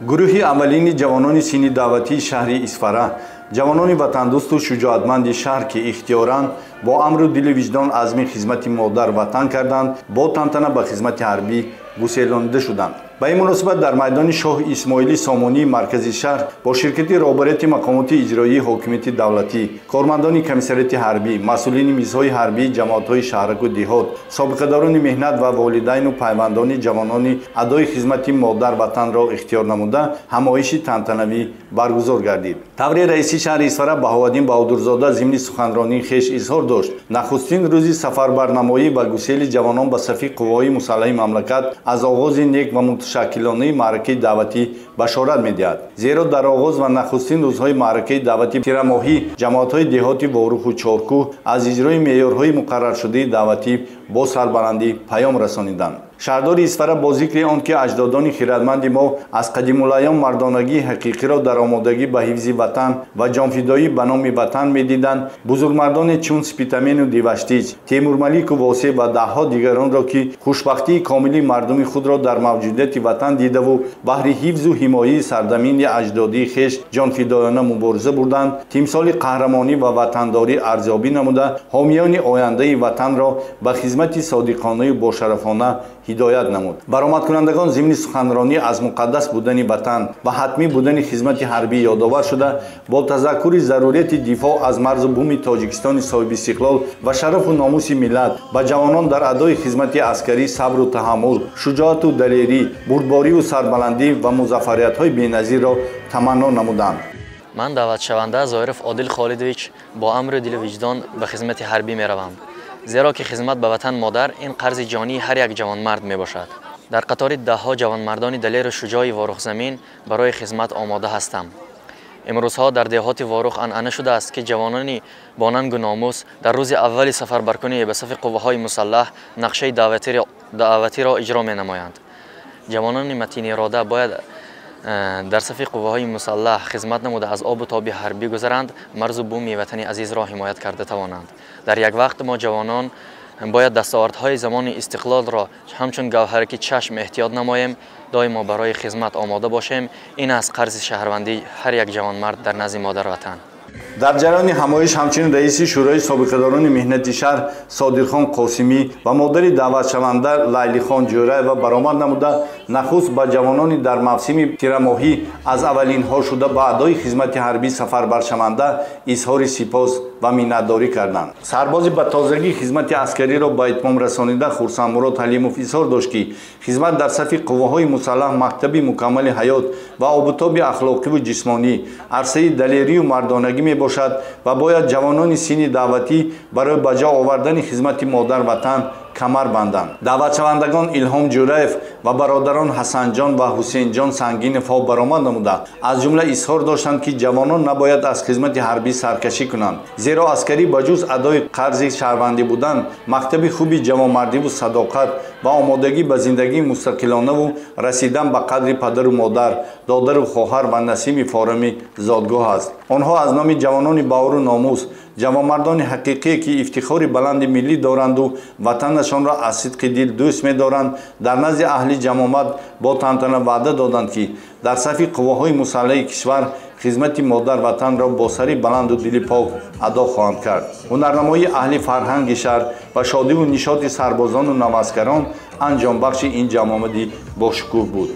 گروهی اولین جوانان سینی دعوتی شهر اسفاره جوانان وطندوست و شجاعتمند شهر که اختیاراً با امر و دل وجدان عزم خدمت مادر وطن کردند با تنتنه به خدمت حربی گسیلانده شدند. به این مناسبت در میدان شاه اسماعیلی سامانی مرکز شهر با شرکت رهبریت مقامات اجرایی حاکمیت دولتی، کارمندان کمیسریت حربی، مسئولین میزهای حربی، جماعت‌های شهرک و دیهات، سابقه‌داران مهنت و والدین و پیوندان جوانان ادای خدمت مادر وطن را اختیار نموده همایش تنتنوی برگزار گردید. طور رئیس شهر اسفاره بهاءالدین بهادرزاده ضمن سخنرانی خویش اظهار داشت نخستین روز سفربرنمایی و گسیل جوانان به صف قوای مسلح مملکت از آغاز نیک و متشکلانه معرکه دعوتی بشارت می‌دهد، زیرا در آغاز و نخستین روزهای معرکه دعوتی تیرماهی جماعت‌های دهاتی واروخ و چارکوه از اجرای معیارهای مقرر شده دعوتی با سربلندی پیام رسانیدند. شهردار اسفاره با ذکر آنکه اجدادان خردمند ما از قدیم الایام مردانگی حقیقی را در آمادگی به حفظ وطن و جانفدایی به نام وطن می‌دیدند، بزرگمردان چون سپیتامین و دیوشتیج، تیمورملیک و واسع و ده‌ها دیگران را که خوشبختی کاملی مردم خود را در موجودیت وطن دیده و بهر حفظ و حمایت سرزمین اجدادی خویش جانفدایانه مبارزه بردند، تمثال قهرمانی و وطنداری ارزیابی نموده حامیان آینده وطن را به خدمت صادقانه و باشرفانه هدایت نمود. برآمد کنندگان ضمن سخنرانی از مقدس بودن وطن و حتمی بودن خدمت حربی یادآور شده با تذکر ضرورت دفاع از مرز بوم تاجیکستان صاحب استقلال و شرف و ناموس ملت به جوانان در ادای خدمت عسکری صبر و تحمل، شجاعت و دلیری، بردباری و سربلندی و مظفریت‌های بی‌نظیر را تمنا نمودند. من دعوت شونده ظاهرف عادل خالدویچ با امر دل وجدان به خدمت حربی میروم، زیرا که خدمت به وطن مادر این قرض جانی هر یک جوانمرد می باشد. در قطار ده‌ها جوانمردان دلیر و شجاع واروخ زمین برای خدمت آماده هستم. امروزها در دهات واروخ عنعنه شده است که جوانانی با ننگ و ناموس در روز اول سفربرکنی به صف قوه‌های مسلح نقشه دعوتی را اجرا می نمایند. جوانان متین اراده باید در صف قوه‌های مسلح خدمت نموده از آب و تاب حربی گذرند، مرز و بوم وطن عزیز را حمایت کرده توانند. در یک وقت ما جوانان باید دستاوردهای زمان استقلال را همچون گوهر که چشم احتیاط نماییم، دائما برای خدمت آماده باشیم. این از قرض شهروندی هر یک جوانمرد در نزد مادر وطن. در جریان همایش همچنین رئیس شورای سابقه‌داران مهنت شهر صادقخان قاسمی و مادر دعوت شونده لیلی خان جوره و برآمد نموده نخست به جوانان در موسم تیرماهی از اولین ها شده به ادای خدمت حربی سفربر شونده اظهار سپاس و منتداری کردند. سرباز به تازگی خدمت عسکری را به اتمام رسانیده خرسند مراد حلیموف اظهار داشت که خدمت در صف قوه‌های مسلح مکتب مکمل حیات و آبتاب اخلاقی و جسمانی عرصه دلیری و مردانگی می باشد و باید جوانان سینی دعوتی برای بجا آوردن خدمت مادر وطن کمر بندند. دعوت شوندگان الهام جوریف و برادران حسن جان و حسین جان سنگین فا برآمد نموده از جمله اظهار داشتند که جوانان نباید از خدمت حربی سرکشی کنند، زیرا عسکری بجز ادای قرض شهروندی بودن مکتب خوبی جوانمردی و صداقت و آمادگی به زندگی مستقلانه و رسیدن به قدر پدر و مادر، دادر و خواهر و نسیم فارمی زادگاه است. آنها از نام جوانان باور و ناموس، جوانمردان حقیقی که افتخار بلند ملی دارند و وطنشان را از صدق دل دوست می‌دارند، در نزد اهل جماعت با تنتنه وعده دادند که در صف قوه‌های مسلح کشور خدمت مادر وطن را با سری بلند و دل پاک ادا خواهند کرد. هنرنمایی اهل فرهنگ شهر و شادی و نشاط سربازان و نواسگران انجام بخش این جماعتی با شکوه بود.